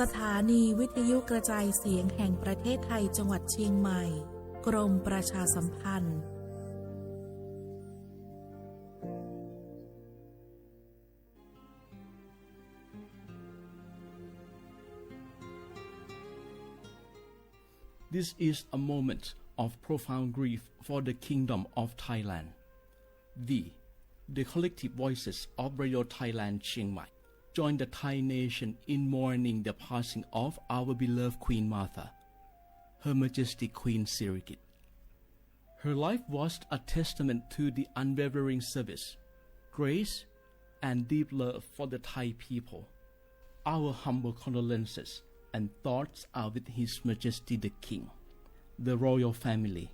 สถานีวิทยุกระจายเสียงแห่งประเทศไทยจังหวัดเชียงใหม่กรมประชาสัมพันธ์This is a moment of profound grief for the Kingdom of Thailand. The collective voices of Radio Thailand Chiang Mai join the Thai nation in mourning the passing of our beloved Queen Martha, Her Majesty Queen Sirikit. Her life was a testament to the unwavering service, grace, and deep love for the Thai people. Our humble condolences and thoughts are with His Majesty the King, the royal family,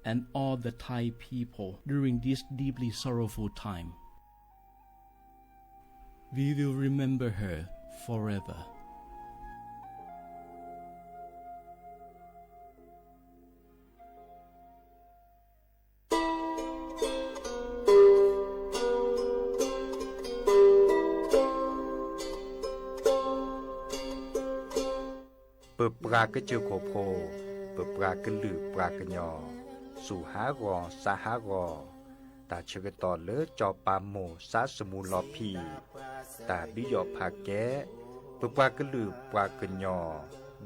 and all the Thai people during this deeply sorrowful time. We will remember her forever.เปิดปลากระเจียวโคโพเปิดปลากระลือปลากระยอสู่หากอสาหากอตาเชกตอเลอจอปามโมซาสมูลอพีตาบิยอผาแกเปิดปลากระลือปลากระยอ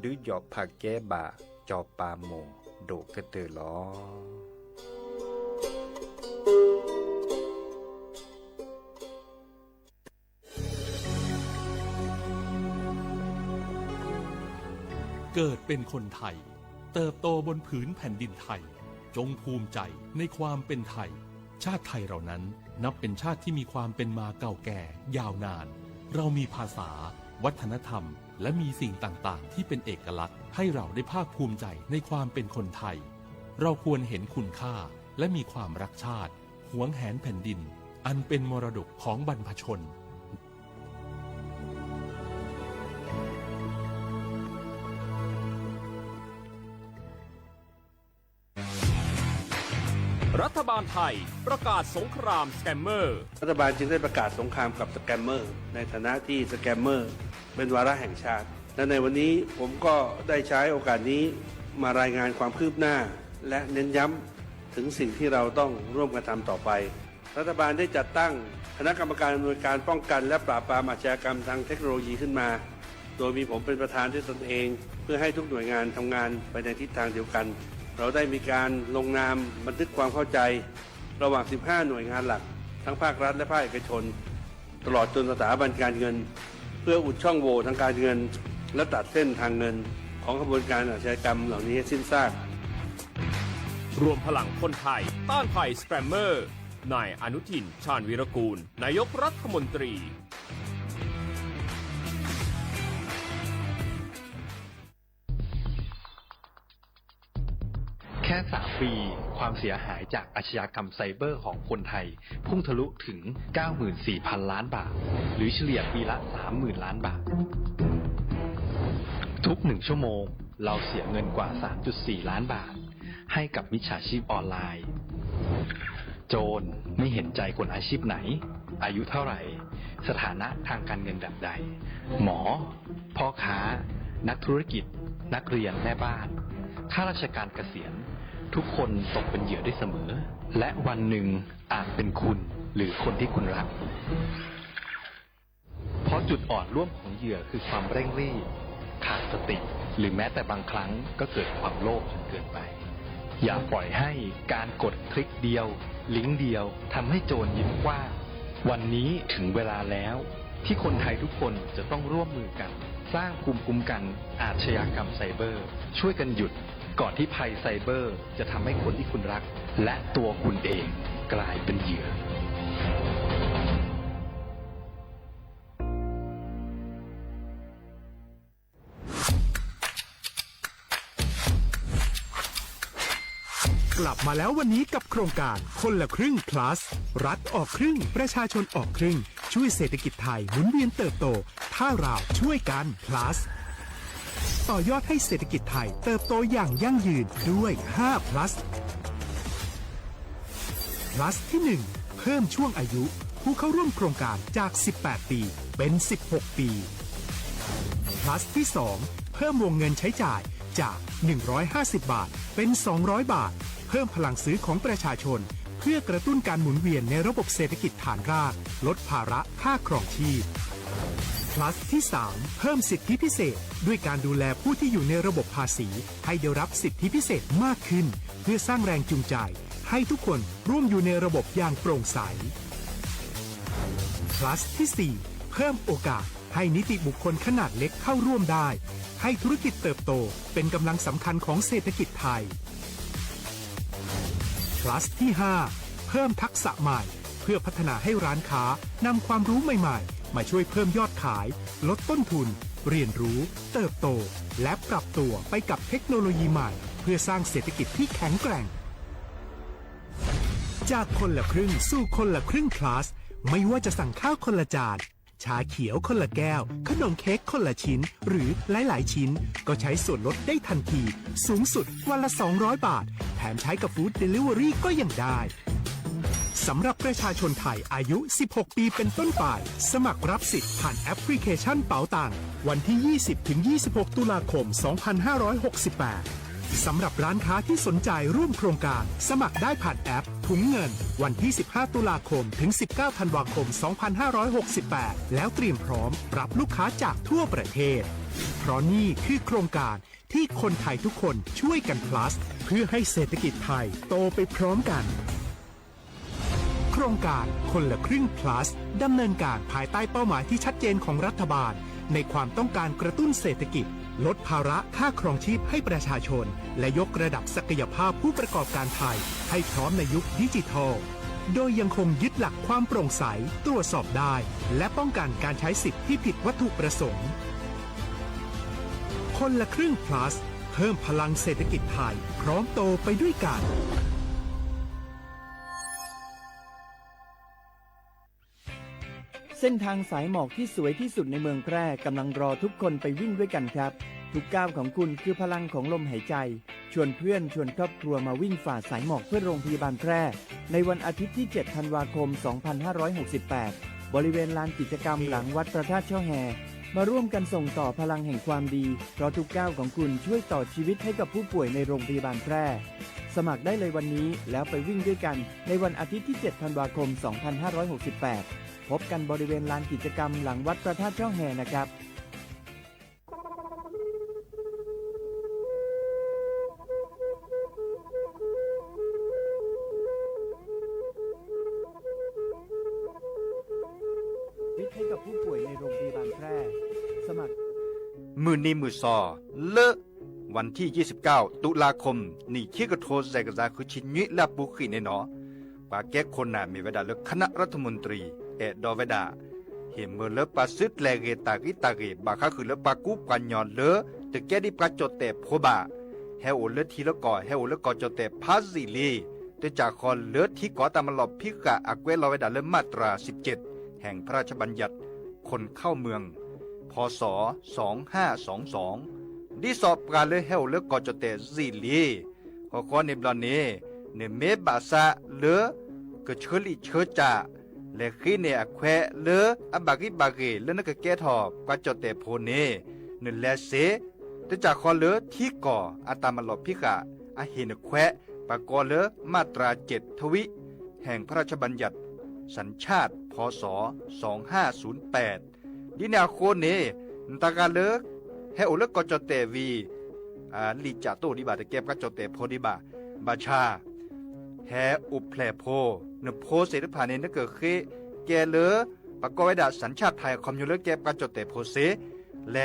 ดื้อยอผาแกบาจอปามโมโดกระเตอลอเกิดเป็นคนไทยเติบโตบนผืนแผ่นดินไทยจงภูมิใจในความเป็นไทยชาติไทยเรานั้นนับเป็นชาติที่มีความเป็นมาเก่าแก่ยาวนานเรามีภาษาวัฒนธรรมและมีสิ่งต่างๆที่เป็นเอกลักษณ์ให้เราได้ภาคภูมิใจในความเป็นคนไทยเราควรเห็นคุณค่าและมีความรักชาติหวงแหนแผ่นดินอันเป็นมรดกของบรรพชนรัฐบาลไทยประกาศสงครามสแกมเมอร์รัฐบาลจึงได้ประกาศสงครามกับสแกมเมอร์ในฐานะที่สแกมเมอร์เป็นวาระแห่งชาติและในวันนี้ผมก็ได้ใช้โอกาสนี้มารายงานความคืบหน้าและเน้นย้ำถึงสิ่งที่เราต้องร่วมกันทำต่อไปรัฐบาลได้จัดตั้งคณะกรรมการอำนวยการป้องกันและปราบปรามอาชญากรรมทางเทคโนโลยีขึ้นมาโดยมีผมเป็นประธานด้วยตนเองเพื่อให้ทุกหน่วยงานทำงานไปในทิศทางเดียวกันเราได้มีการลงนามบันทึกความเข้าใจระหว่าง 15 หน่วยงานหลักทั้งภาครัฐและภาคเอกชนตลอดจนสถาบันการเงินเพื่ออุดช่องโหว่ทางการเงินและตัดเส้นทางเงินของกระบวนการอาชญากรรมเหล่านี้ให้สิ้นซากรวมพลังคนไทยต้านภัยสแกมเมอร์นายอนุทินชาญวีรกูลนายกรัฐมนตรีแค่3 ปีความเสียหายจากอาชญากรรมไซเบอร์ของคนไทยพุ่งทะลุถึง 94,000 ล้านบาทหรือเฉลี่ยปีละ 30,000 ล้านบาททุก1 ชั่วโมงเราเสียเงินกว่า 3.4 ล้านบาทให้กับมิจฉาชีพออนไลน์โจรไม่เห็นใจคนอาชีพไหนอายุเท่าไหร่สถานะทางการเงินแบบใดหมอพ่อค้านักธุรกิจนักเรียนแม่บ้านข้าราชการเกษียณทุกคนตกเป็นเหยื่อได้เสมอและวันหนึ่งอาจเป็นคุณหรือคนที่คุณรักเพราะจุดอ่อนร่วมของเหยื่อคือความเร่งรีบขาดสติหรือแม้แต่บางครั้งก็เกิดความโลภจนเกินไปอย่าปล่อยให้การกดคลิกเดียวลิงก์เดียวทำให้โจรยิ้มกว้างวันนี้ถึงเวลาแล้วที่คนไทยทุกคนจะต้องร่วมมือกันสร้างภูมิคุ้มกันอาชญากรรมไซเบอร์ช่วยกันหยุดก่อนที่ภัยไซเบอร์จะทำให้คนที่คุณรักและตัวคุณเองกลายเป็นเหยื่อ กลับมาแล้ววันนี้กับโครงการคนละครึ่ง plus รัฐออกครึ่งประชาชนออกครึ่งช่วยเศรษฐกิจไทยหมุนเวียนเติบโตถ้าเราช่วยกัน plus ต่อยอดให้เศรษฐกิจไทยเติบโตอย่างยั่งยืนด้วย5 plus plus ที่ 1 เพิ่มช่วงอายุผู้เข้าร่วมโครงการจาก18 ปีเป็น16 ปี plus ที่ 2 เพิ่มวงเงินใช้จ่ายจาก150 บาทเป็น200 บาทเพิ่มพลังซื้อของประชาชนเพื่อกระตุ้นการหมุนเวียนในระบบเศรษฐกิจฐานรากลดภาระค่าครองชีพ plus ที่ 3 เพิ่มสิทธิพิเศษด้วยการดูแลผู้ที่อยู่ในระบบภาษีให้ได้รับสิทธิพิเศษมากขึ้นเพื่อสร้างแรงจูงใจให้ทุกคนร่วมอยู่ในระบบอย่างโปร่งใส plus ที่ 4 เพิ่มโอกาสให้นิติบุคคลขนาดเล็กเข้าร่วมได้ให้ธุรกิจเติบโตเป็นกำลังสำคัญของเศรษฐกิจไทย plus ที่ 5 เพิ่มทักษะใหม่เพื่อพัฒนาให้ร้านค้านำความรู้ใหม่ๆมาช่วยเพิ่มยอดขายลดต้นทุนเรียนรู้เติบโตและปรับตัวไปกับเทคโนโลยีใหม่เพื่อสร้างเศรษฐกิจที่แข็งแกร่งจากคนละครึ่งสู่คนละครึ่ง plus ไม่ว่าจะสั่งข้าวคนละจานชาเขียวคนละแก้วขนมเค้กคนละชิ้นหรือหลายๆชิ้นก็ใช้ส่วนลดได้ทันทีสูงสุดวันละ200 บาทแถมใช้กับฟู้ดเดลิเวอรี่ก็ยังได้สำหรับประชาชนไทยอายุ 16 ปีเป็นต้นไปสมัครรับสิทธิ์ผ่านแอปพลิเคชันเป๋าตังวันที่ 20-26 ตุลาคม 2568 สำหรับร้านค้าที่สนใจร่วมโครงการสมัครได้ผ่านแอปถุงเงินวันที่ 15 ตุลาคมถึง 19 ธันวาคม 2568 แล้วเตรียมพร้อมรับลูกค้าจากทั่วประเทศเพราะนี่คือโครงการที่คนไทยทุกคนช่วยกัน plus เพื่อให้เศรษฐกิจไทยโตไปพร้อมกันโครงการคนละครึ่ง plus ดำเนินการภายใต้เป้าหมายที่ชัดเจนของรัฐบาลในความต้องการกระตุ้นเศรษฐกิจลดภาระค่าครองชีพให้ประชาชนและยกระดับศักยภาพผู้ประกอบการไทยให้พร้อมในยุคดิจิทัลโดยยังคงยึดหลักความโปร่งใสตรวจสอบได้และป้องกันการใช้สิทธิที่ผิดวัตถุประสงค์คนละครึ่ง plus เพิ่มพลังเศรษฐกิจไทยพร้อมโตไปด้วยกันเส้นทางสายหมอกที่สวยที่สุดในเมืองแพร่กำลังรอทุกคนไปวิ่งด้วยกันครับทุกก้าวของคุณคือพลังของลมหายใจชวนเพื่อนชวนครอบครัวมาวิ่งฝ่าสายหมอกเพื่อโรงพยาบาลแพร่ในวันอาทิตย์ที่ 7 ธันวาคม 2568 บริเวณลานกิจกรรมหลังวัดพระธาตุช่อแฮมาร่วมกันส่งต่อพลังแห่งความดีเพราะทุกก้าวของคุณช่วยต่อชีวิตให้กับผู้ป่วยในโรงพยาบาลแพร่สมัครได้เลยวันนี้แล้วไปวิ่งด้วยกันในวันอาทิตย์ที่ 7 ธันวาคม 2568 พบกันบริเวณลานกิจกรรมหลังวัดพระธาตุช่อแฮนะครับวิทย์ให้กับผู้ป่วยในโรงพยาบาลแพร่สมัครมือนี้มือซอเลอะวันที่ 29 ตุลาคมนี่ที่กระโทษใจกระจาคือชิ้นยุและบุขีในเนาะปาแก้คนน่ะมีเวลาเลือกคณะรัฐมนตรีดอเวดาเห็นเมื่อเลือกปาซึดแลเกตากิตาเกบาค่าคือเลือกปากูปัญญอนเลือแต่แกดิปาจดแต่โพบาเฮโอเลือทีละก่อเฮโอเลือกก่อจดแต่พาซิลีแต่จากคอนเลือที่ก่อตามลอบพิกะอักเวลอเวดาเลือมาตรา 17 แห่งพระราชบัญญัติคนเข้าเมืองพศ 2522ดิสอบการเลือเฮโอเลือกก่อจดแต่ซิลีขอในบลอนนี้เนเมบาซาเลือกเชลิเชจ่าและขี้เนี่ยแควเลออบากิบาเกเลนักแก่ทอบกว่าจดแต่โพเนนึแลเสแต่จากคอเลอที่ก่ออาตามลอบพิกะอาเห็นแควปากอเลอมาตรา7ทวิแห่งพระราชบัญญัติสัญชาติพศ 2508ดินาโคเนตากาเลอให้โอเลกอจดแต่วีลิจาโตดิบาตะแก็บกะจดแต่โพดิบาบาชาแฮอุแพลโพนโพเสรผ่านเนี่ยนเกิดขึ้นแกเลอประกอบไว้ดาสัญชาติไทยคอมยูเลอร์แกบการจดแต่โพเสแล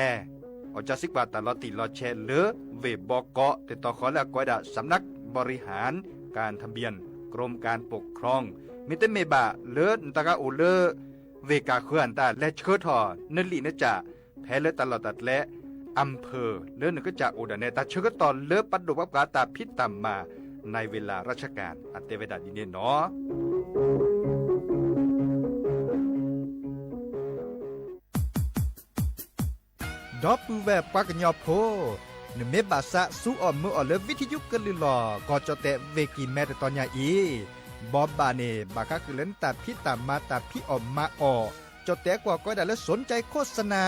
ออจาสิกบาตลอติลอแชเลอเวบอกเกาะแต่ต่อขอและกอยดาสำนักบริหารการทะเบียนกรมการปกครองมิเตเมบาเลอนตากาโอเลอเวกาเขื่อนตาและเชิดทอนลีนจ่าแพ้เลอตลอดตัดและอำเภอเลอนก็จะโอดาเนตาเชิดตอนเลอปัดดุบับกาตาพิษตามมาในเวลาราชการอันเตเวดาดินเนาะดอปูแวปักญอโพนเมบาสะสู้ออมมืออเลวิทยุกลือลอกอจเตเวกีแมตตอนยาอีบอบบาเนบาคาคือเล่นตาพิตามาตาพิออมมาออจเตกว่าก็ได้และสนใจโฆษณา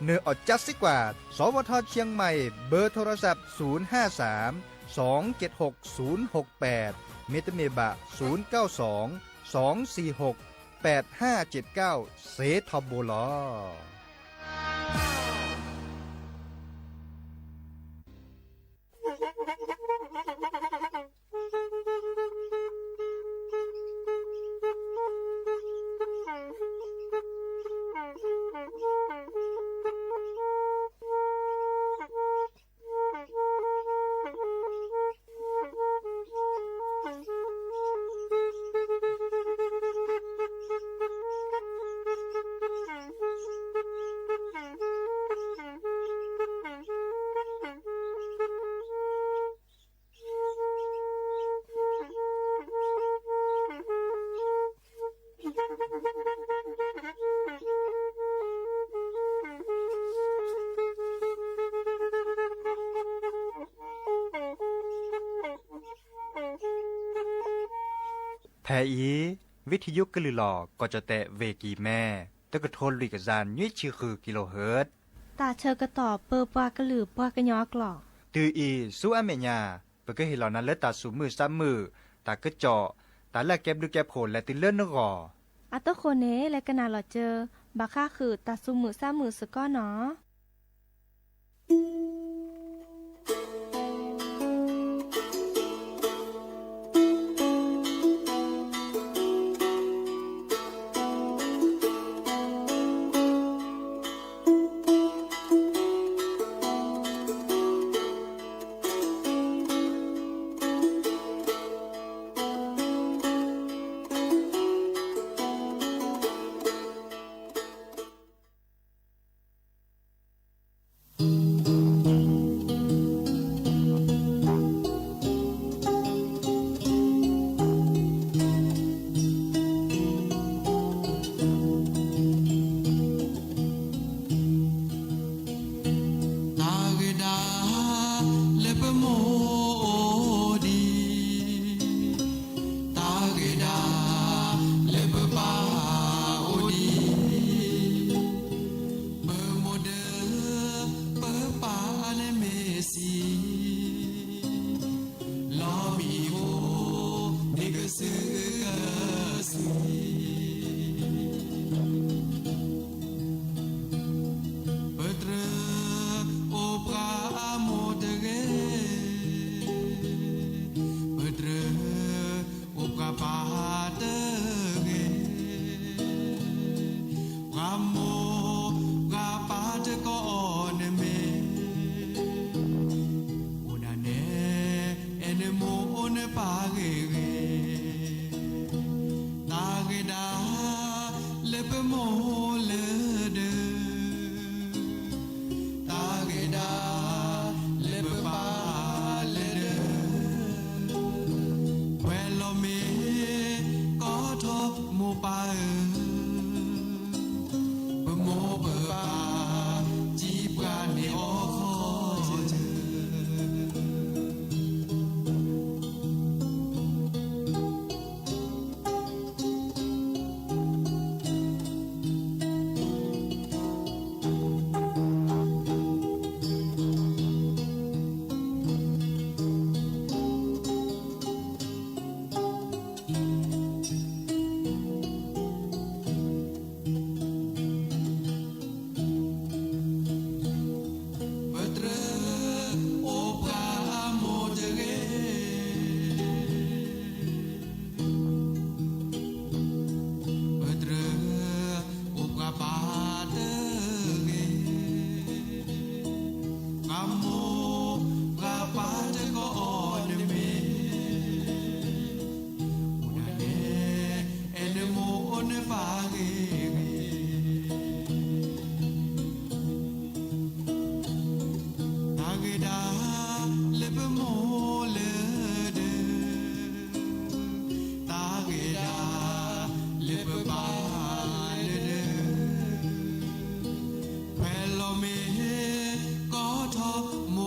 เนื้ออดจัดสิกว่าสวทเชียงใหม่เบอร์โทรศัพท์053 276 068เมตเมบะ092 246 8579เซทอมโบลอแพอีวิทยุกลือหลอก็จะแตะเวกีแม่ตะกะโทนลุยกะจานยุ่ยชื่อคือกิโลเฮิรตซ์ตาเชอกระต่อเปอปากระหลือปากระยอกหลอกตืออีสู้อเมญาเปก็เห็นเหล่านั้นแล้วตาสูมือซ้ำมือตากระเจาะตาละแก็บดูแก็บโผล่และติเลื่อนนกออัตโคเนและกะนาหลอเจอบาค่าคือตาซุมือซ้ำมือสก้อเนาะโม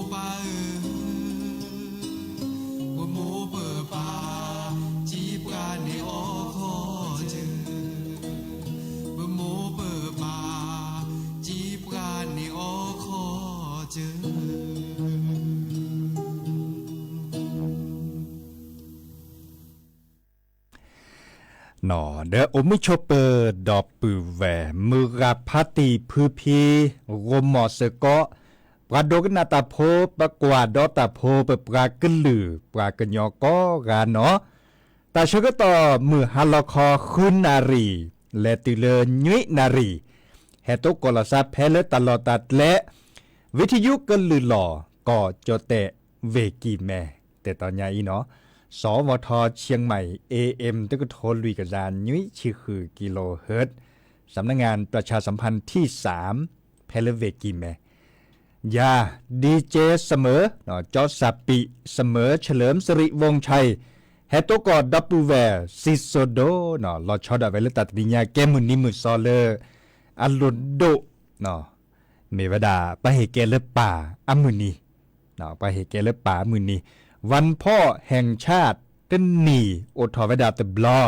หนอเด้ออมิชเปอร์ดอปือแหวมือกับพาตีพือพีโรมอสเกาะปราโดกนาตาโพปะกวาดอตาโพเปปรากึลือปรากญอกอกาเนาะตาชก็ต่อมือฮัลลคอคุนนารีและติเลญุยนารีเฮตุกลซาเพลตลอดตัดและวิทยุกลือหล่อก็จเตะเวกีแม่แต่ตอนนี้เนาะสวทเชียงใหม่ AM ตึกโทรลุยกระจานยุ้ยชื่อคือกิโลเฮิรตซ์สำนักงานประชาสัมพันธ์ที่3เพลเวกีแม่ยาดีเจเสมอเนาะจอสับปิเสมอเฉลิมสิริวงศ์ชัยเฮโตกอดับปูแวซิโซโดเนาะลอชอดาเวลตัดดิญญาแกมุนิมุซอเลอัลโลโดเนาะเมวดาไปเหเกเลป่าอมุนีเนาะไปเหเกเลป่าอมุนีวันพ่อแห่งชาติกันนีโอทอเวดาตบลอ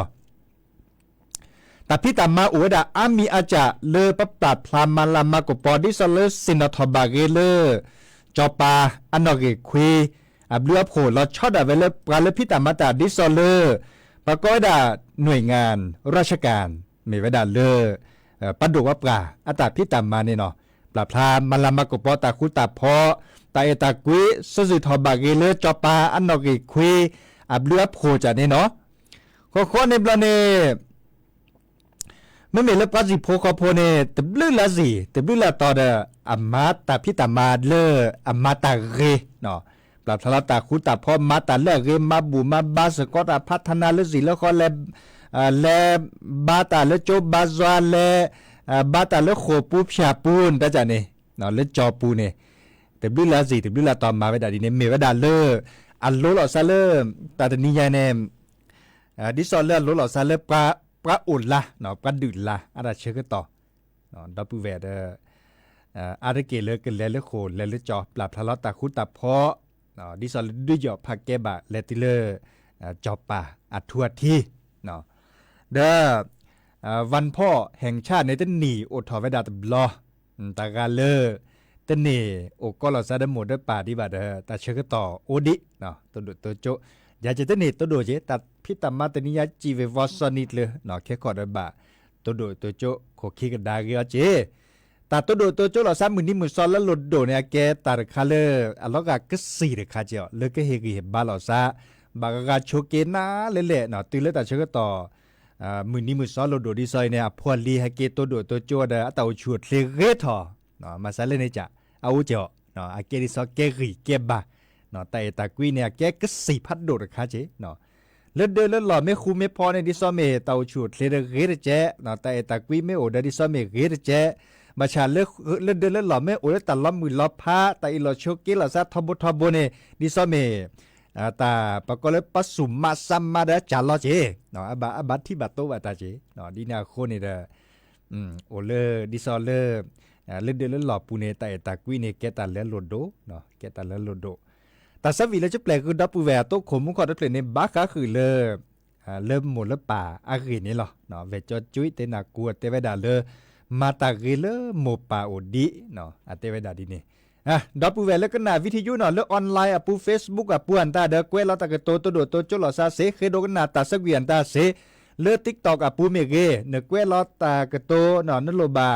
แต่พี่ตามมาอุวดาอามีอาจาเลอปปรัดพลามาลามากปอดิซอเลสินทบาเกเลจอปาอันนอเกควีอับเลือโผลอชอดาเวลปราเลพี่ตามมาตาดิซอเลปะก้อยดาหน่วยงานราชการเมวดาเลปัดดูว่าปลาอัตาพี่ตามมาเนี่ยเนาะปลาพลามาลามากปอตาคุตาพอตาเอตากุยสจุทอบาเกเลจอปาอันนอเกควีอับเลือโผจาเนี่ยเนาะข้อในปลาเนไม่มีเล็บปัจจิโพคอโพเนตบลือละสิตบลือละต่อเดอมาตาพิตามาเลอมาตาเรเนาะปรับทลตาคุตาพ่อมาตาเลเรมาบูมาบาสกอตาพัฒนาเลสิแล้วก็เลบาตาเลโจบาซวาเลบาตาเลโคปูพชาปูนตาจานี่เนาะเลจอปูเนตบลือละสิตบลือละต่อมาเวดาดีเนเมเวดาเลอัลโลลอซาเลตาตนิยายเนดิซอเลโลลอซาเลปลาอุ่นละเนาะปลาดื่นละอะไรเชื่อก็ต่อเนาะดับเบิลแวดอะไรเกลือกันแล้วโคแล้วจอปลาพลาตาคุตาเพาะเนาะดิซอลด้วยหยอผักแกบะเลติเลอจอป่าอัทัวทีเนาะเด้อวันพ่อแห่งชาติในต้นหนีโอทอเวดาตบลอตากาเลอต้นหนีโอก็เราซาดหมดด้วยป่าที่บาดตาเชื่อก็ต่อโอดิเนาะตัวโจอยากจะต้นหนีตัวโดเจตัดพิตามาตนิยาจีเววอสนิดเลยเนาะแค่ขอดบะตัวโดตัวโจโคคีกันดาเกอเจตาตัวโดตัวโจเราซ้ำมือนี้มือซอนแล้วหลุดโดเนี่ยแกตาคาเลออัลล็อกก็สีเดคาเจาะเลิกก็เฮกิเฮบาลอซาบากกาโชเกนาเละๆเนาะตื่นแล้วแต่เชื่อต่อมือนี้มือซอนหลุดโดดีซอยเนี่ยพวลีให้เกตัวโดตัวโจเดอตาชวดเลเรทอเนาะมาซาเลเนี่ยจะเอาเจาะเนาะอาเกดิซอเกริเกบะเนาะแต่ตากุยเนี่ยแกก็สีพัดโดดคาเจเนาะเลือดเดินเลือดหล่อไม่คูไม่พอในดิซอเมเตาฉุดเลเดเรเจเนาะแต่ตากุยไม่โอดดิซอเมเรเจมาชาเลือดเดินเลือดหล่อไม่โอดแต่ล้อมมือล้อผ้าแต่อีหล่อโชกิลาซาทบทบเนดิซอเมตาปะก็เลยปัสสุมาซัมมาเดจาลอเจเนาะบัดที่บัดโตบัดตาเจเนาะดีนาโคนี่เด้อโอเลดิซอเลเลือดเดินเลือดหล่อปูเนแต่ตากุยเนแกตาเลือดโลโดเนาะแกตาเลือดโลโดแต่สวีแล้วจะแปลคือดับปูแวร์โต๊ะขมมุขอดับเปลี่ยนในบ้าขาคือเริ่มหมดแล้วป่าอารีนี่หรอเนาะเวจจุ้ยเตนากลัวเตเวดามาตากีหมป่าโอดีเนาะเตเวดาดีนี่ดับปูแวร์แล้วก็หน้าวิทยุเนาะออนไลน์ปูเฟซบุ๊กปูอันตาเด้อเกวเราตะกโตตัวโดตัวโจลอซาเซเคโดกันหน้าตาสักเวียนตาเซติ๊กต็อกปูเมเกเนเกวเราตากโตเนาะนั่นโลบา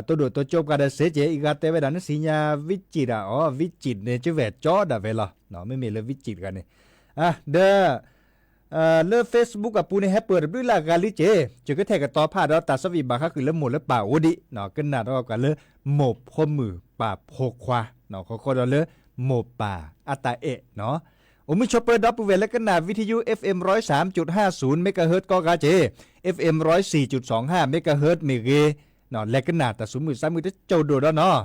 ตัวโดตัวจบกันเสียเจอีกาเตเวดานสิญาวิจิตวิจิตเนี่ยจะเวจอดาเวลาเนาะไม่มีเลยวิจิตกันเนี่ยเด้อเลือ Facebook ปูเนี่ยให้เปิดด้วยลากาลิเจจะก็แทกกับต่อผ้าแล้วตัดสวีบาค่ะคือเลือหมดแล้วป่าโอดิเนาะกันหนาแล้วกันเลือหมบพมือป่าโพควาเนาะเขาเลือหมบป่าอัตาเอเนาะมิชอปเปอร์ดับเบิลแล้วก็หนาวิทยุ FM 103.50 เมกะเฮิรตซ์ก็กาเจ FM 104.25 เมกะเฮิรตซ์เมเกเนาะและก็หนาแต่สมมือซ้ำมือจะเจ้าโดดแล้วเนาะ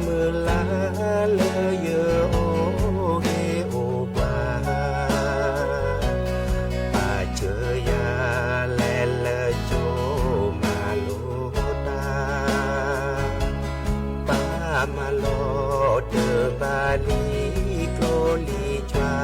มือลาเลเยโอเฮโอบาป่าเจอยาแลเลโจมาโลตาป้ามาโลเดบาลีโกลีจวา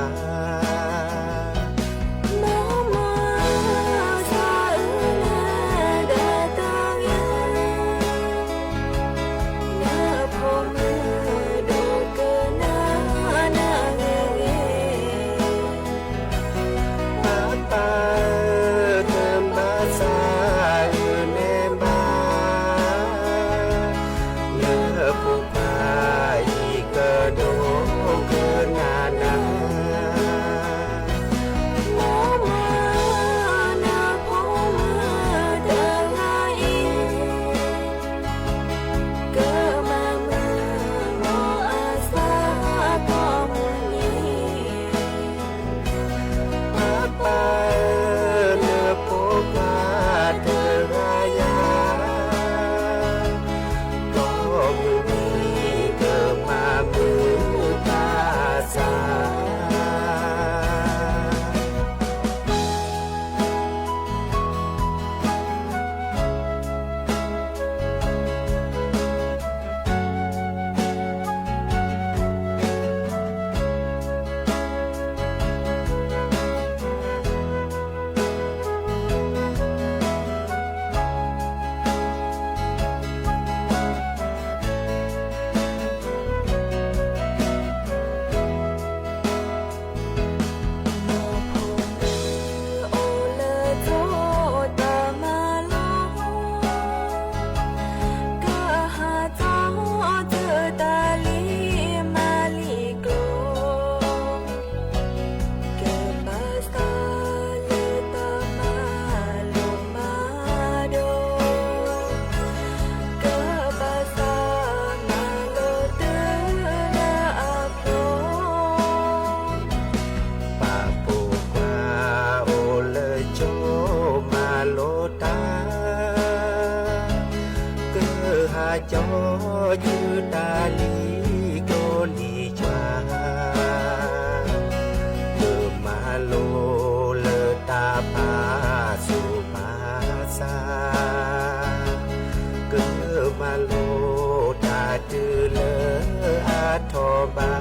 จอยืดาลีโกลีจวาเดิมมาโลเลตาพาสุภาษาเกิดมาโลตาจือเลอาทอบา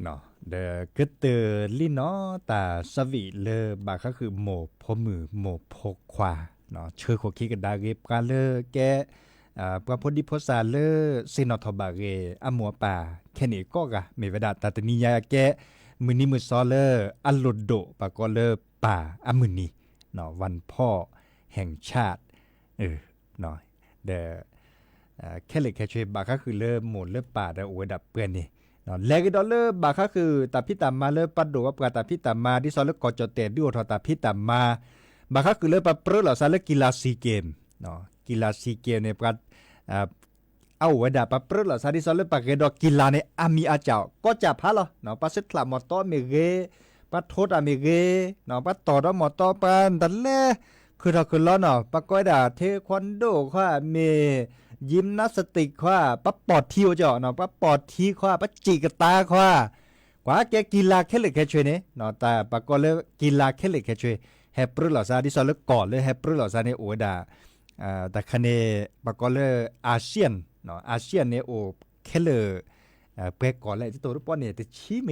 เนาะเดกึเตอลิเนาะตาสวิเลบาก็คือโมพมือโมพกขวาเนาะเชื่อขคิกันดาเกปกาเลแกประพดิพศาเลเซนอทบาเกอมัวป่าแค่นี้ก็กะเมวดาตาตนิยาแกมือนี้มือซอเลอัลโลโดปากอเลป่าอมือนี้เนาะวันพ่อแห่งชาติเนาะเดแค่เล็กแค่ช่วยบาก็คือเริ่มหมดเริ่มป่าเดอวยดับเปื้อนนี่ นาะแลกดอลเลอร์บาค่าคือตาพิตามมาเลปัดดูว่าปกาตาพิตามมาดิซอลเลกอจอเตดูทอตาพิตามมาบาค่าคือเลปะเปรอเหล่าซาเลกีฬาซีเกมเนาะกีฬาซีเกมในปกาเอาไว้ดาปะเปรอเหล่าซาดิซอลเลปะเกดอกีฬาในอามีอาเจ้าก็จะพาล่ะเนาะปะเซตลามอตอเมเกปัดโทษอเมเกเนาะปัดต่อดอมอตอปันดันเลคือเราคือล้อเนาะปะก้อยดาเทควันโดค่ะเมยิมนาสติกค่ะปะปอดทิวเจ้าเนาะปะปอดทีค่ะปะจิกตาค่ะกว่าแกกีฬาแค่เล็กแค่ช่วยเนี่ยเนาะแต่ปะก้อยเลยกีฬาแค่เล็กแค่ช่วยแฮปปี้หล่อซาดิซอลเลยก่อนเลยแฮปปี้หล่อซาเนี่ยโอ้ดาแต่คะแนนปะก้อยเลยอาเซียนเนาะอาเซียนเนี่ยโอ้แค่เลยเป๊กก่อนเลยที่ตัวรูปป้อนเนี่ยจะชี้เม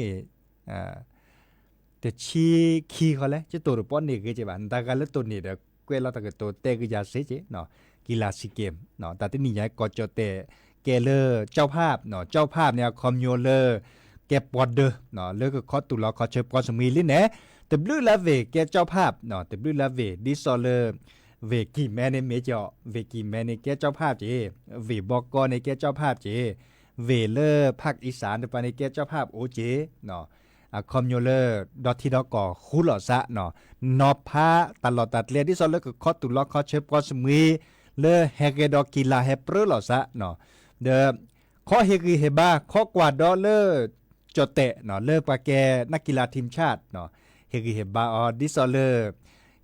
แต่ชี้ขี้เขาเลยจะตัวรูปป้อนเนี่ยก็จะแบบแต่การเล่นตัวนี้เดี๋ยวเกล้าตะเกียบตัวเตะก็จะเสียเนาะกีฬาซีเกมเนาะแต่ที่นี่ยังก็จะเตะเกเลอร์เจ้าภาพเนาะเจ้าภาพเนี่ยคอมโยเลอร์แกปอดเดอเนาะเลิกก็ขอตุลาขอเชิญปอสมีลิเนี่ยแต่บลูลาเวแกเจ้าภาพเนาะแต่บลูลาเวดิซอเลอร์เวกีแมนเมเจาะเวกีแมนแกเจ้าภาพเจเวบอกกในแกเจ้าภาพเจเวเลอร์ภาคอีสานในปานในแกเจ้าภาพโอเจเนาะคอมโยเลอร์ดอทที่ดอกก่อคูหล่อซะเนาะนอพาตลอดตัดเลียดิซอเลอร์ก็ขอตุลาขอเชิญปอสมีเลเฮเกดอกีฬาเฮปรหล่อซะเนาะเดข้อเฮกีเฮบาข้อกวาดดอเลจเตะเนาะเลปาแกนักกีฬาทีมชาติเนาะเฮกีเฮบาออดิซอเล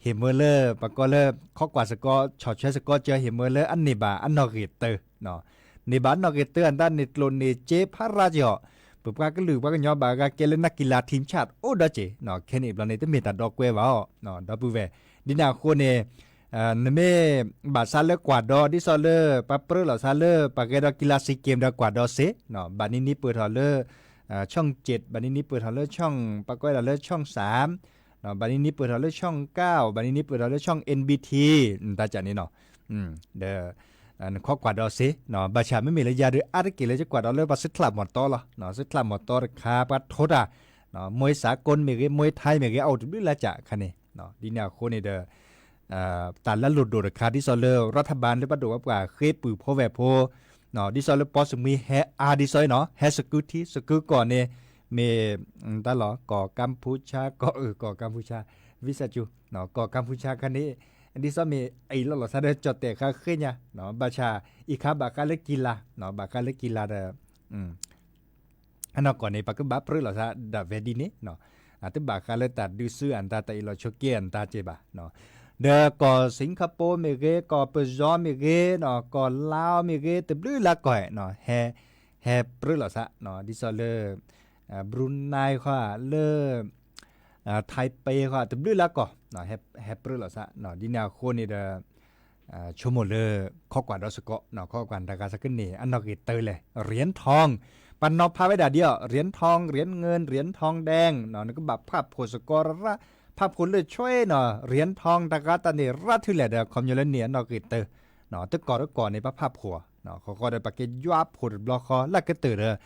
เฮเมเลปากอเลข้อกวาดสกอชอเชสกอเจอเฮเมเลอันนิบาอันนอเกเตอร์เนาะนิบานอเกเตอร์อันด้านนิตโลนีเจพาราจอปปากก็ลือปากยอบากาเกเลนักกีฬาทีมชาติโอดาเจเนาะแค่นี้ปลาในตะเมตาดอกเกววาเนาะดับเบิลเวดินาโคเนนเมบาซาเลกวาดอดิซอเลปาเปรลซาเลปากเกดกีฬาซีเกมดากวาดอเซเนาะบานินิเปิดฮอลเลช่อง7บานินิเปิดฮอลเลช่องปากก้อยฮอลเลช่อง3เนาะบานินิเปิดฮอลเลช่อง9บานินิเปิดฮอลเลช่อง NBT ตาจันนี่เนาะเดข้อกวาดอเซเนาะบาชาไม่มีระยะหรืออาร์กิเลจะกวาดอเลบาสิคลับหมดต่อละเนาะสิคลับหมดต่อคาปัดโทษเนาะมวยสากลมีเกมวยไทยมีเกเอาดุละจะคันนี่เนาะดีแนวโคนี่เดตาละหลุดโดดคาดิซอเลรัฐบาลหรือปัดดูว่าเคยปือพอแวโพเนาะดิซอเลปอสมีแฮอาดิซอยเนาะแฮสกุทีสกุก่อนเนี่ยเมตลอก่อกัมพูชาก่อกัมพูชาวิสาจูเนาะก่อกัมพูชาคันนี้ดิซอมีไอ้ละซะเดจอดแต่คาขึ้นเนี่ยเนาะบาชาอีคาบาคาเลกีฬาเนาะบาคาเลกีฬาเดอันนั้นก่อนในปักก็บาปรือละซะดาเวดินี่เนาะแต่บาคาเลตัดดูซื้ออันตาตะอีลอชเกียนตาเจบะเนาะเดก่อสิงคโปร์มีเกก่อเปซอมีเกเนาะก่อลาวมีเกตบลือละก่อยเนาะแฮปรือละซะเนาะดิซอเลบรูไนค่ะเลไทเปค่ะตบลือละก่อเนาะแฮปรือละซะเนาะดินาโคนี่เดชั่วโมงเลข้อกว่าดอสกอเนาะข้อกว่าดากาสกนี่อันนอกเตยเลยเหรียญทองปันนอพาไว้ดาเดียวเหรียญทองเหรียญเงินเหรียญทองแดงเนาะนั่นก็แบบภาพโพสกอระภาพคุณเลยช่วยเนาะเหรียญทองตะกาตานี่รัฐที่แหละเดคอมยูเลเนียนอกเตอร์เนาะตะก่อนในภาพหัวเนาะเขาก็ได้ปากเกยาผุดบล็อกคอแล้วก็เตอร์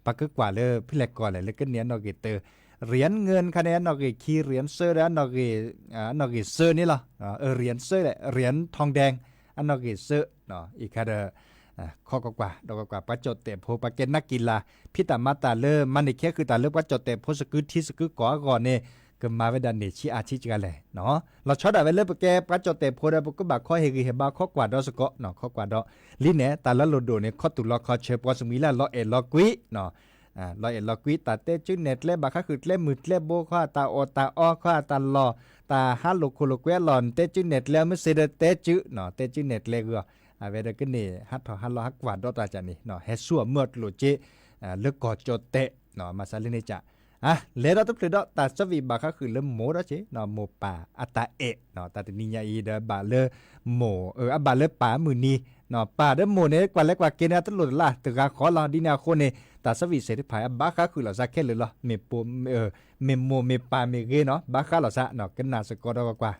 ปากก็กว่าเลยพี่แหลกก่อนเลยแล้วก็เนียนอกเตอร์เหรียญเงินคะแนนนอกคีเหรียญเซอร์แล้วนอกเซอร์นี่ล่ะเหรียญเซอร์แหละเหรียญทองแดงอันนอกเซอร์เนาะอีกค่ะข้อกว่าดอกกว่าปัจจดเตะโพปากเกนักกีฬาพิตามาตาเลมันนี่แค่คือตาเลปัจจดเตะโพสกุที่สกุก่อนเนี่ยก็มาเวดานเนชิอาชิจกันเลยเนาะเราชอบได้เวลาปแกปัจจเตโพดาปก็บักข้อเฮกิเฮบาข้อกว่าดอสกอเนาะข้อกว่าดอลิเนตาละโลโดเนี่ยข้อตุลอข้อเชปอสมีละลอเอลอกวิเนาะลอเอลอกวิตาเตจุเน็ตเลบักคือเลมืดเลโบข้อตาโอตาอ้อข้อตาลอตาฮัลโลโคโลเกลอนเตจุเน็ตแล้วไม่เสดเตจุเนาะเตจุเน็ตเลก็เวดากันนี่ฮัทฮัลโลฮักกว่าดอตาจันนี่เนาะเฮซัวเมื่อโลเจเลิกกอจเตเนาะมาซาลิเนจะเลดตุพลดตาสวีบาคือเลโมดเจเนาะโมป่าอัตาเอเนาะตาตินิยาอีเดบาเลโมบาเลป่ามือนีเนาะป่าเดโมเนกว่าเล็กว่าเกเนตลุดละตะกาขอลอดินาโคเนตาสวีเสริภายบาคือลอซาเคเลลอเมโปเมโมเมป่าเมเกเนาะบาคาลอซาเนาะกันนาสกอดกว่า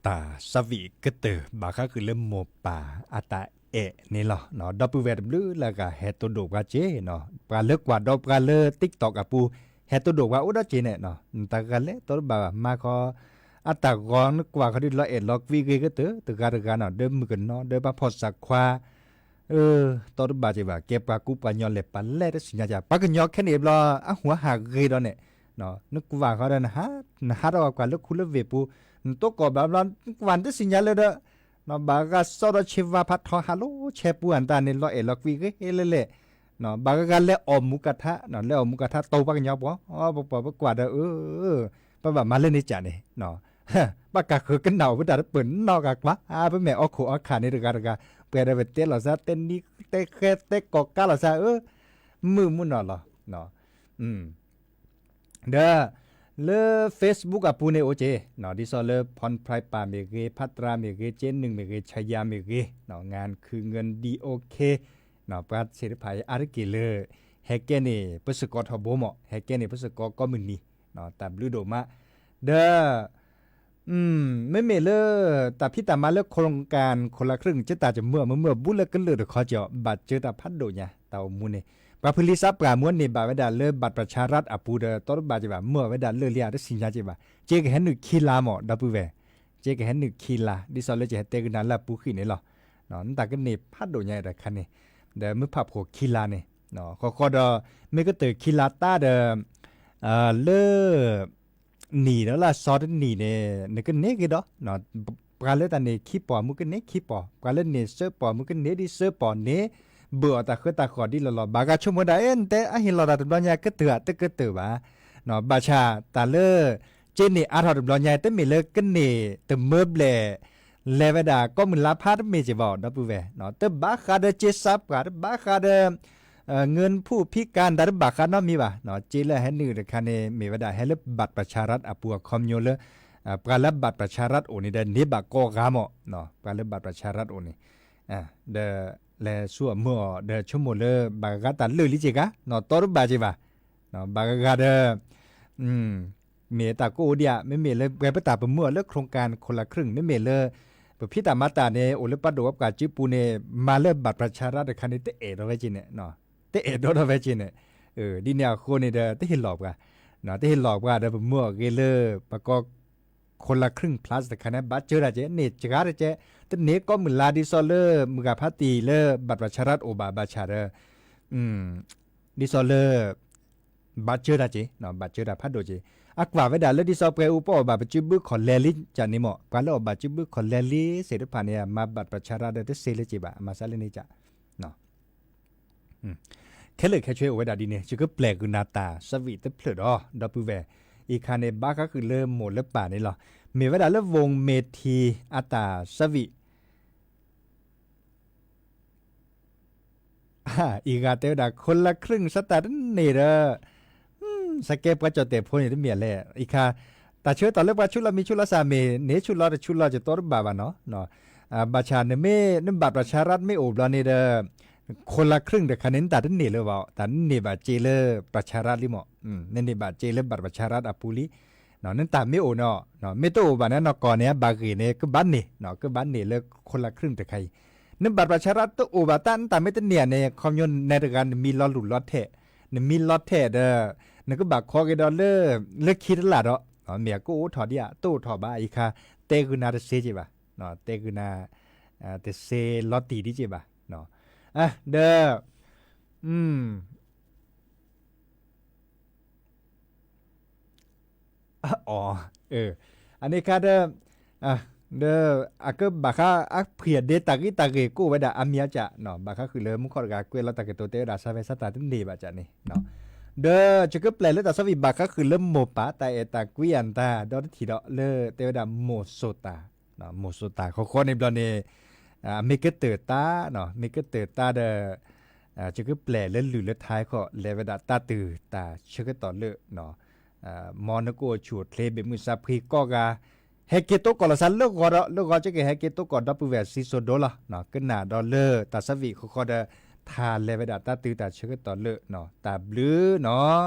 ตาสวีกเตอบาคาคือเริ่มโมป่าอาตาเอนี่หรอเนาะ WW แล้วก็เฮตโตโดกว่าเจเนาะปลาเลิกกว่าดอกปลาเลิก TikTok อ่ะปูเฮตโตโดกว่าอุดเจเนี่ยเนาะตากันเลยตัวบ่ามาขออาตากอนกว่าเขาดิละเอ็ดล็อกวีเกก็เตอตะการกันเนาะเดิมมือกันเนาะเดิมมาพอสักควาตัวบ่าจิบ่าเก็บปลากูปลาญอเล็บปลาเล่ได้สิญาจะปลากันยอแค่นี้รออ่ะหัวหากเกยดอนเนี่ยเนาะนึกว่าเขาได้นะฮะเรากว่าเลิกคุลเวปูตัวก่อแบบนั้นวันได้สิญาเลยเด้อเนาะบากาสอดชิวาพัดทอฮัลโหลเชปูอันตานี่ละเอ็ดล็อกวีเกเล่เล่เนาะบากาแล้วอมมุกะทะเนาะแล้วอมมุกะทะโตปลากันยอบ่อ๋อบ่กว่าเด้อปะแบบมาเล่นนี่จ้ะนี่เนาะปากกาคือกันหนาวบ่ได้เปิ้นนอกกว่าเพิ่นแม่ออกโคออกขานี่ดกะเปได้ไปเต้นหรอซะเต้นนี่เต้แค่เต้กอกกะหรอซะมือมุ่นเนาะเนาะเด้อเล Facebook อ่ะปูเนโอเจเนาะดิซอเลพรไพรปาเมเกพัตราเมเกเจน1เมเกชยาเมเกเนาะงานคือเงิน DOK เนาะปราเสริภัยอาร์เกเลเฮเกนี่ปสกอทบ่เหมาะเฮเกนี่ปสกอก็มึนี่เนาะตามฤดูมาเด้อไม่เมเลแต่พี่ตามาเลือกโครงการคนละครึ่งจะตาจะเมื่อบุลกันเลยเดี๋ยวขอเจาะบัตรเจอตาพัดโดเนี่ยเตามูนี่ปราพลิซับปราม้วนในบาเวดาเลือบัตรประชารัฐอปูเดต้นบาจิบาเมื่อเวดาเลือเลียได้สินยาจิบาเจกเห็นหนึ่งคีลาหมอดับเบิลเวเจกเห็นหนึ่งคีลาดิซอลเลจะเตกันนั้นละปูขึ้นนี่หรอเนาะแต่ก็เนพัดโดเนี่ยแต่คันนี่เดี๋ยวมือพับหัวคีลาเนี่ยเนาะข้อเดอไม่ก็เตอคีลาตาเดเลือหนีแล้วล่ะซอดหนีเนี่ยนึกกันเนกดอเนาะปลาเลือดตาเนี่ยขี้ปอมุกันเนขี้ปอปลาเลือดเนี่ยเสือปอมุกันเนดิเสือปอเนเบื่อตาคือตาขอดิหล่อบากาชมได้แต่อะเห็นหล่อตาตบลอยก็เตือตะก็เตือว่าเนาะบาชาตาเลอเจนี่อาทอดบลอยแต่มีเลิกกันเนตเมื่อแลเลวดาก็มันลาพาดเมจิบ่ดับเวเนาะแต่บาคาเดเจซับกาบาคาเดเงินผู้พิการดาบาคาเนาะมีบ่เนาะเจเลให้นึกคันเนมีวดาให้เลบัตรประชารัฐอปัวคอมโยเลปลาลับบัตรประชารัฐโอนี่เดนิบากอกามเนาะปลาลับบัตรประชารัฐโอนี่เดแลซัวมัวเดชั่วโมงเลบากาตันเลลิจิกะเนาะตอรบาจิบาเนาะบากาเดเมตาโกเดียไม่เมเลยแปปตาปมัวเลิกโครงการคนละครึ่งไม่เมเลยพี่ตามาตาเนโอเลปัดโดกับกาจิปูเนมาเลบัตรประชารัฐคันนี้เตเอดเอาไว้จิเนี่ยเนาะเตเอดเอาไว้จิเนี่ยดิเนี่ยโคนี่เดเตเห็นหลอกกะเนาะเตเห็นหลอกว่าเดปมัวเกเลปะก็คนละครึ่ง plus แต่คันนั้นบัตรเจอราเจเนจกาเจแต่เนก็มือลาดิซอเลอร์มือกับพัตตีเลอบัตรประชารัฐโอบาบาชาเดดิซอเลอร์บัตรเจอราเจเนาะบัตรเจอราพัดโดเจอักว่าเวดาเลดิซอเปอุปอบาปจิบุขอเลลิจานิโมกาเลอบาจิบุขอเลลิเสด็จผ่านเนี่ยมาบัตรประชารัฐเดเซเลจิบะมาซาเลนิจาเนาะแค่เลยแค่ช่วยเวดาดีเนี่ยจะก็แปลกนาตาสวีตเพลดอดับเวอีคาเนบ้าก็คือเริ่มหมดแล้วป่านี่หรอเมวดาเริ่มวงเมทีอาตาสวีอีกาเตวดาคนละครึ่งสตาร์นเนเรสเก็ปก็จะเตะพนี่ที่เมียแหละอีกาแต่เชื่อตอนเรียกว่าชุดละมีชุดละ3เมเนชุดละจะตัวบาบาเนาะบาชาเนเมนึบัตรประชารัฐไม่โอบลานี่เดคนละครึ่งแต่คะแนนตัดนี่เลยว่าตัดนี่บาเจเลประชารัฐลิมนั่นนี่บาเจเลบัตรประชารัฐอปุลิเนาะนั่นตามไม่โอเนาะไม่โตบานั้นเนาะก่อนเนี้ยบากีเนี่ยก็บ้านนี่เนาะก็บ้านนี่เลยคนละครึ่งแต่ใครนั่นบัตรประชารัฐตัวโอบาตันแต่ไม่ตันเนี่ยในคอมยนในการมีล้อหลุดล้อเทเนี่ยมีล้อเทเด้อนั่นก็บักคอกันดอลเลอร์เลิกคิดละเนาะเมียก็โอ้ถอดดิอะโตถอดบ้าอีกค่ะเตกุนาเซจิบะเนาะเตกุนาเตเซลอตตีดิจิบะเนาะเด้ออ๋ออันนี้ค่ะเด้อก็บาคาเพียเดตากิกูไว้ดาอามียจะเนาะบาคาคือเริ่มขอดกาเกวลตะกตัวเตดาซาเวสตาตินดีบาจะนี่เนาะเด้อจะก็แปลเลยแต่สวิบาคาคือเริ่มโมปาตาเอตากุยันตาดอทีดอเลเตวดาโมโซตาเนาะโมโซตาเขาในบลอเนมีก็เตอตาเนาะมีก็เตอตาเดจะก็แปลเล่นหรือเล่นท้ายก็เลเวดาตาตือตาเชื่อก็ต่อเลือเนาะมอนก็ชูดเคลเบมือซาพรีก็กาเฮเกโตก่อนละสันเลิกก่อนจะเกเฮเกโตก่อนดับเบิลเวสซิโซโดละเนาะก็หนาดอลเลอร์ตาสวีเขาเดทานเลเวดาตาตือตาเชื่อก็ต่อเลือเนาะตาบลือเนาะ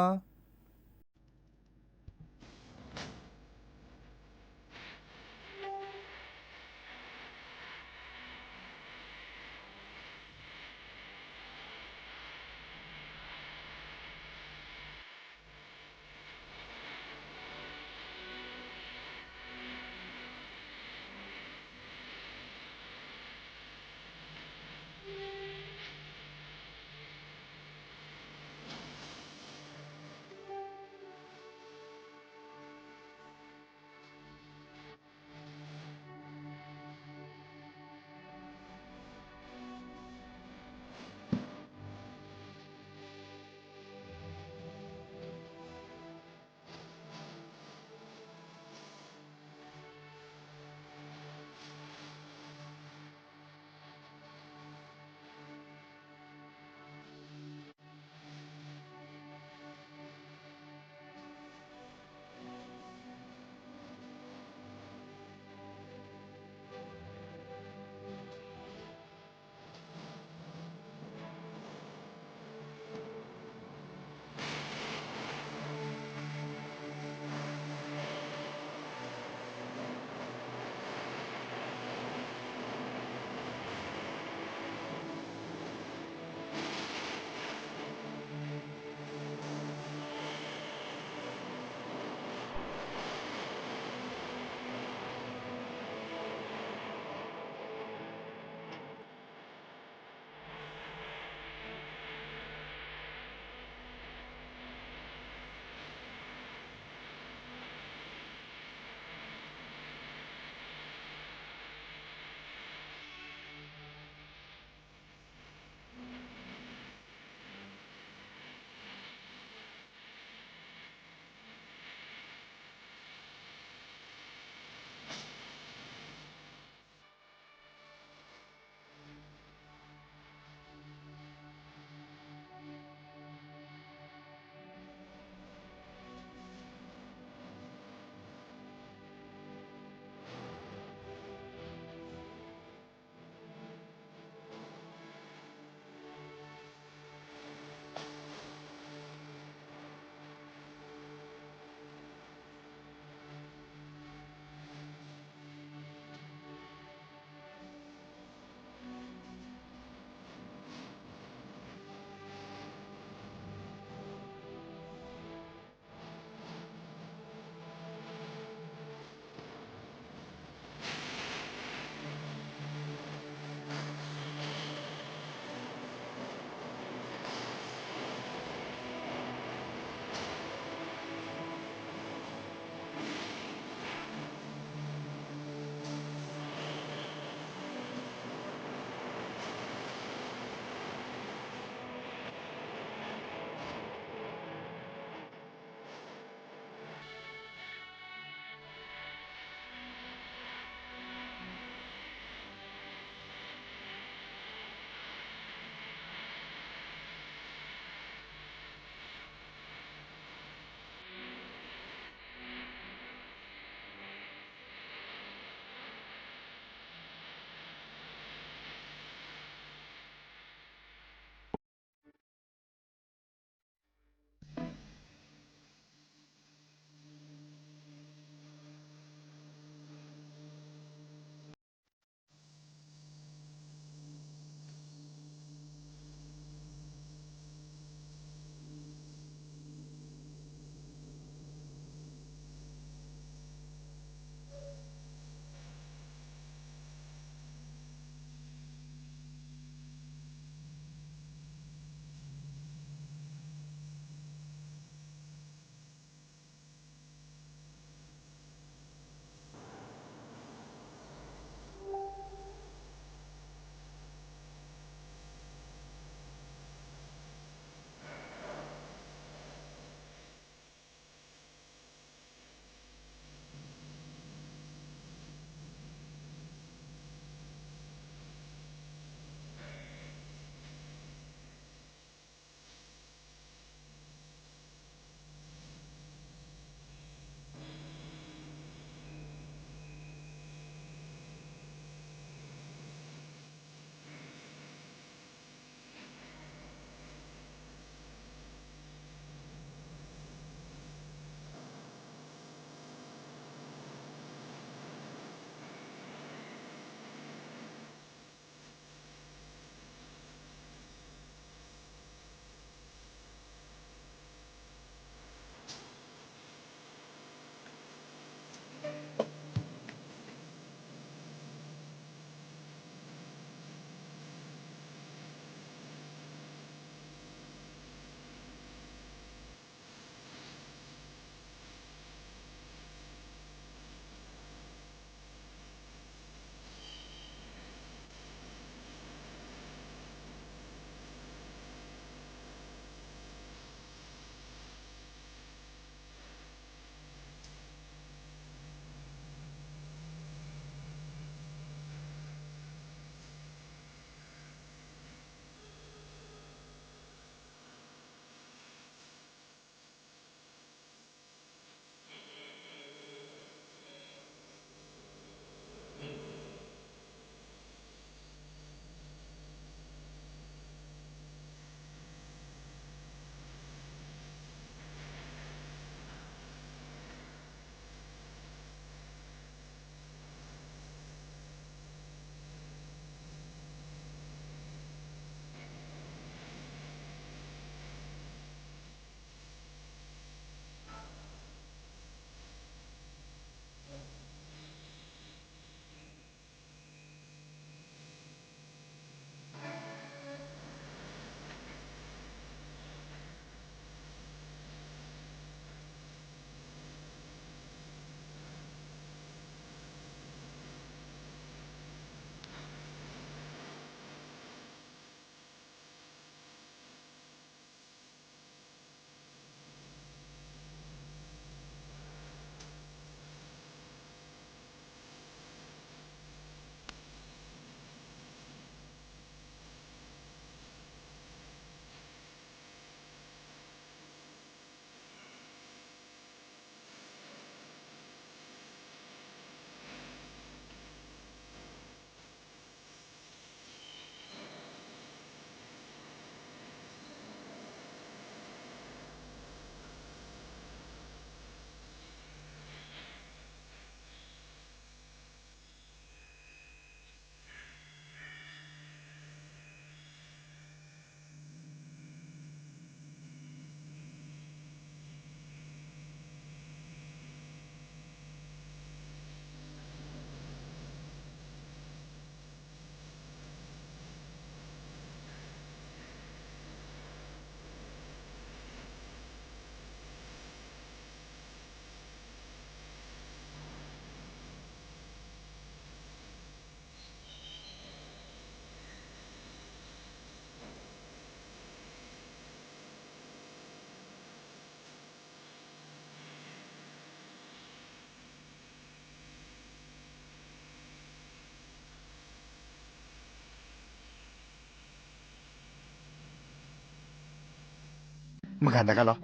มึงกันได้กันเหรอ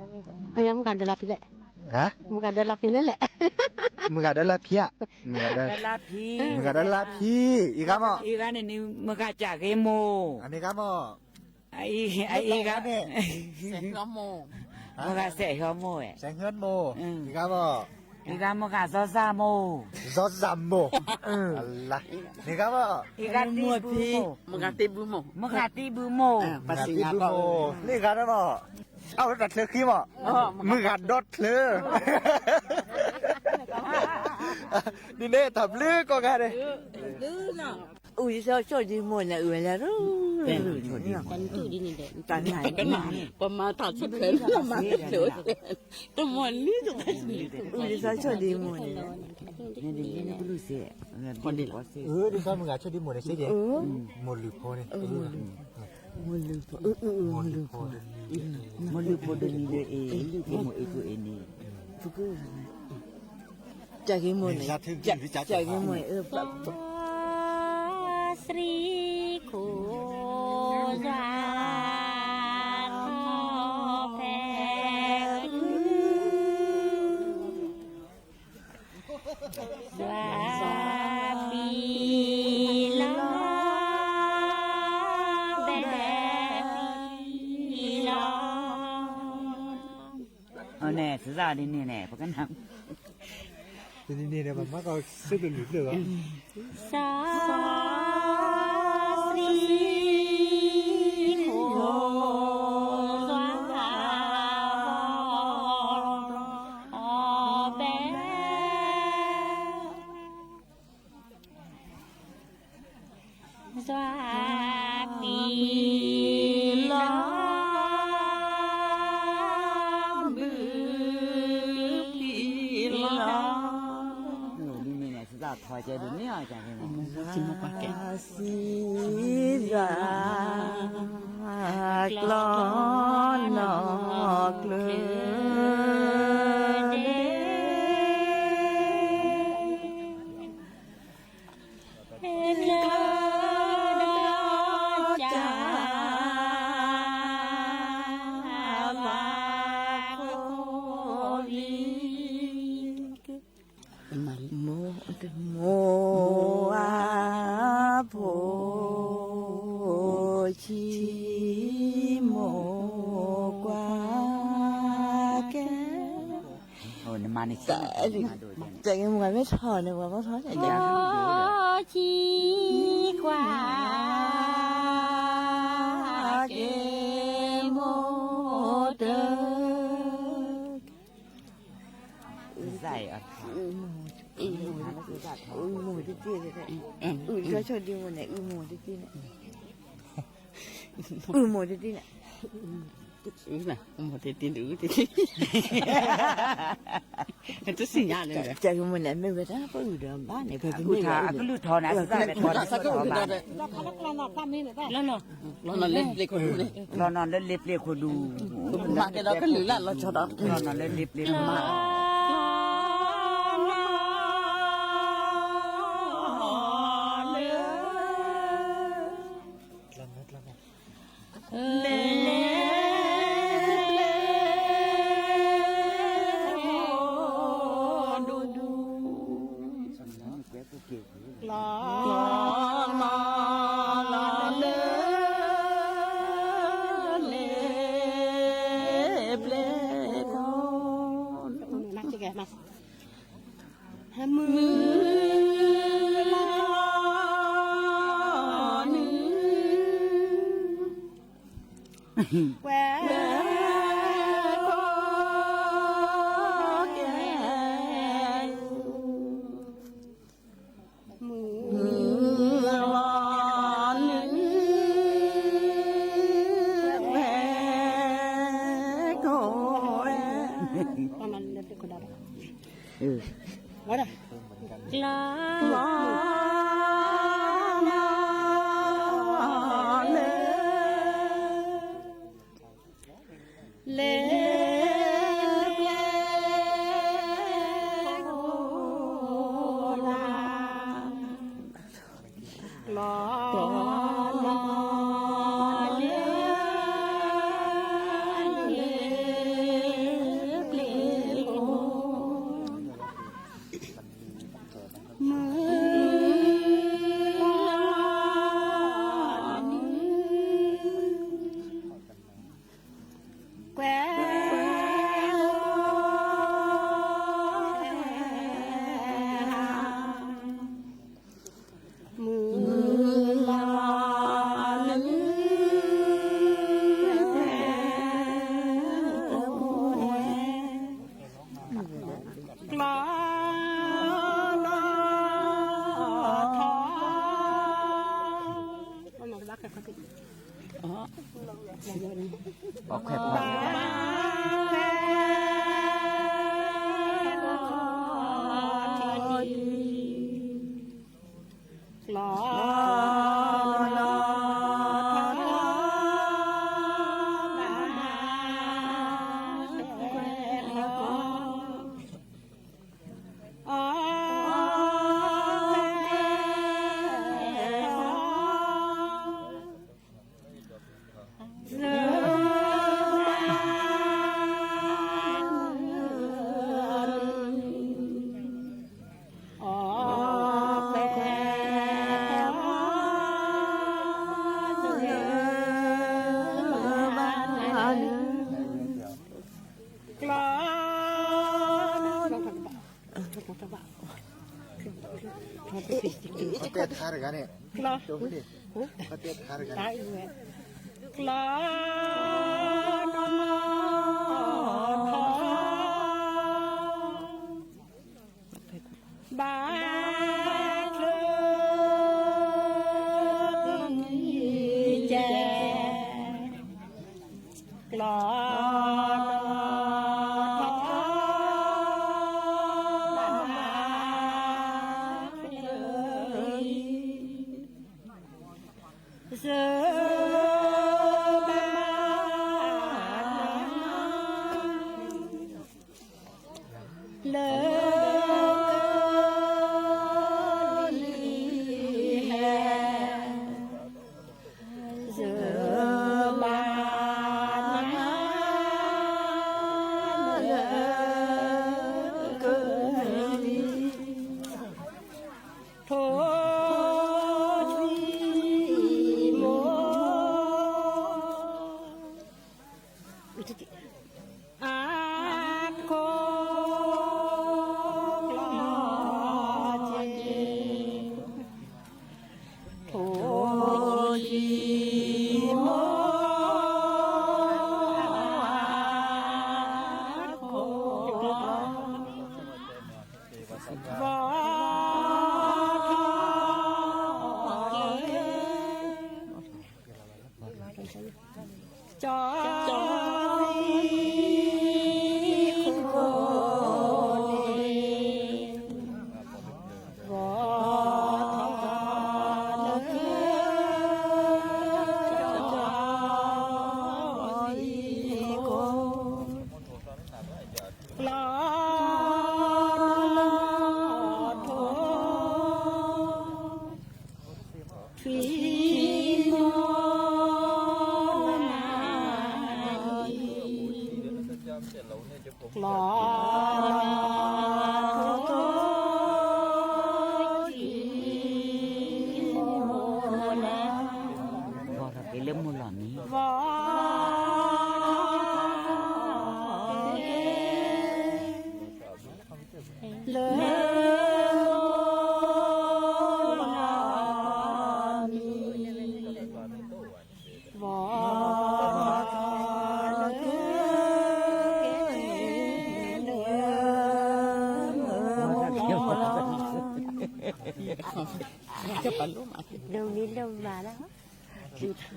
พยายามกันได้รับพี่แหละ ฮะ มึงกันได้รับพี่นั่นแหละ มึงกันได้ละพี่อะมึงกันได้ ลาพี่ มึงกันได้ละพี่อีกครับอ่ะ อีกอันนี้มึงกะจากเกโม อันนี้ครับอ่ะ ไอ้อีกอันนี้ เสร็จแล้วโม มึงกะเสกเขาโมอ่ะ แสงเงินโมอีกครับอ่ะ อีกอันมึงกะซอซาโม ซอสซัมโมอะไรนี่ครับอ่ะ อีกอันตีบูโม มึงกันตีบูโม มึงกะตีบูโม ภาษีโมนี่ครับอ่ะเอาดัดเธอขี้อ่ะมึงกันดดเธอนี่เน่ทำลือก็กันเลย อุ้ยชอบชอบดีโมนะแล้วรู้กันตู้ดีนี่เด็ก กันไหนกันไหน ประมาณตัดสิบเพลมาเดี๋ยวตัวมันนี่ตัวนี้ อุ้ยชอบชอบดีโมนี่นี่ดีนี่ก็รู้สึกคนดีละ นี่ครับมึงกันชอบดีหมดเลยสิเดียหมดหรือพอเนี่ย มลือมลือพอเดินนี่เองที่โมเอกูเอนี่ทุกคนจากที่โมนี่จากที่โมแบบสรีโคจาแพงสวาปีลาแบปีลาแน่สุดาดินี่แน่พวกกันทำนี่เนี่ยมันมากก็ซื้อหรือเหลือสาสรีโคสวาแบสวาปีลาบือปีลาถอยใจดูเนี่ยจังเลยชิมปากแกสีรักลอนนอกโมอาโพชิโมกว่าแกโอ้นี่มานี่ใจยังไม่ถอนเลยว่าไม่ถอนใจยังชีกว่าเกโมเดใส่อ่ะหมูที่จีนเลยก็ชอบดีหมดเลยหมูที่จีนหมูที่จีนน่ะหมดตีนตีนจะสิ่งอย่างเลยจากมันนั้นไม่เวทก็อยู่เดิมบ้านเนี่ยเพื่อนผู้ชายก็ลือทอนะสักแต่ทอนะสักก็บ้านแล้วเนาะเรานอนเล่นเล็กคนดูเลยเรานอนเล่นเล็กคนดูมาแกเราก็หรือละเราชอบเรานอนเล่นเล็กมากแหวว่าได้ลา ออกแขกมาPatet harga nih. Coba deh. Patet harga.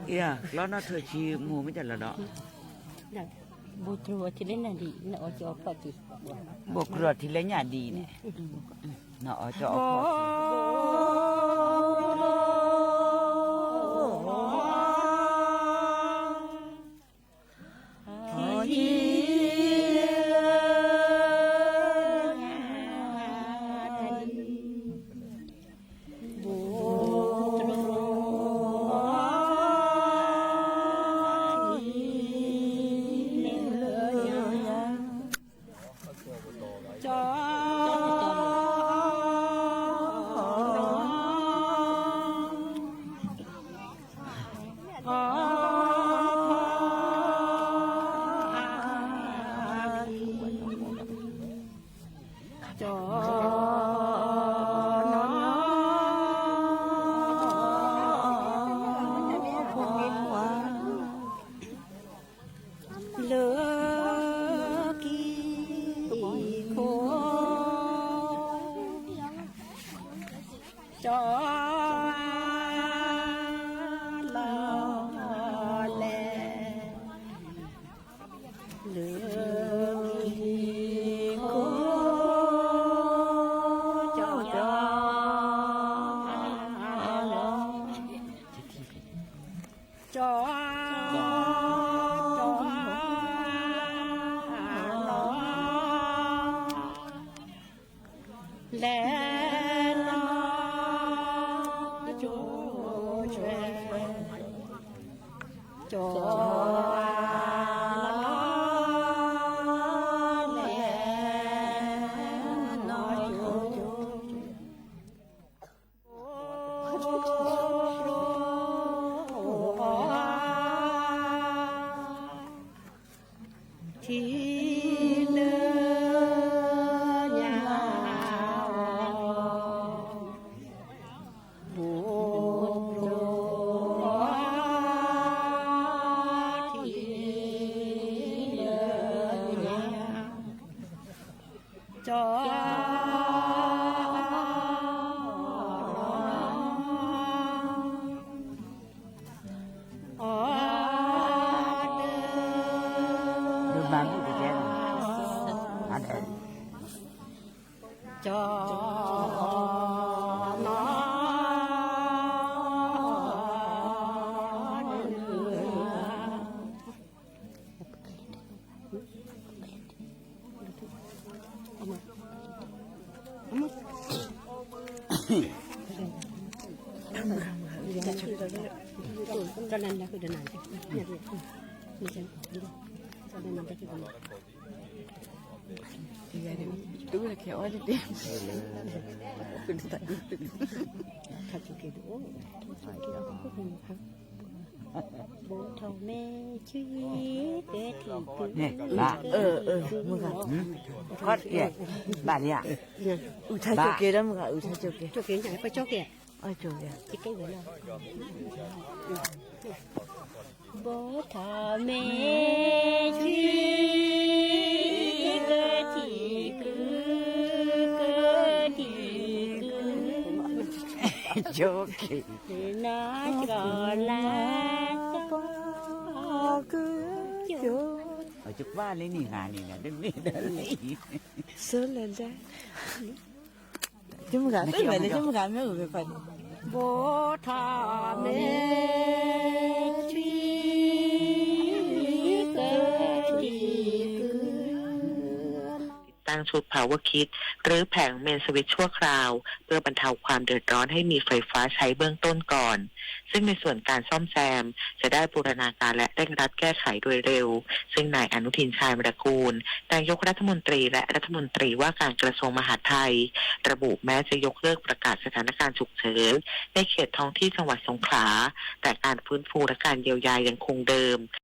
Iya, lo nó thời chi mua mới chả là đó. Bộ ruột thì lấy nhà đi, nó ở chỗ apa thì. Bộ ruột thì lấy nhà đi này. Nó ở chỗ cho จอและน้อจูช่วยจอที่เลือยาวบุโรที่เลือยาวจอBang itu dia. Ada. จอน้ตอนนั้นนะคือเดินนานเนี่ยมีเส้นตอนนั้นจะคือItu lah kayak orang dia. thật kỳ đủ bố thầu mẹ chứ để thì cứ Nè, bà mua gà. Con kìa, bà đi ạ. Thay chỗ kia đó mua gà, thay chỗ kia chẳng phải chỗ kìa. Ôi chỗ kìa. Cái cây vậy nào. Bố thầu mẹ chứ Chỗ kìa. Nó gọi là cứ chỗ. Ở chụp ba lấy nỉ ngà đừng đi đây. Sớm lên ra. Chúng gà tới vậy là chúng gà mới về phần. Bố thọ mẹ truy cơ thì cứ ตั้งชุด Power Kit หรือแผงเมนสวิตช์ชั่วคราวเพื่อบรรเทาความเดือดร้อนให้มีไฟฟ้าใช้เบื้องต้นก่อนซึ่งในส่วนการซ่อมแซมจะได้บูรณาการและเร่งรัดแก้ไขโดยเร็วซึ่งนายอนุทินชาญวิรากูลนายกรัฐมนตรีและรัฐมนตรีว่าการกระทรวงมหาดไทยระบุแม้จะยกเลิกประกาศสถานการณ์ฉุกเฉินในเขตท้องที่จังหวัดสงขลาแต่การฟื้นฟูและการเยียวยายังคงเดิม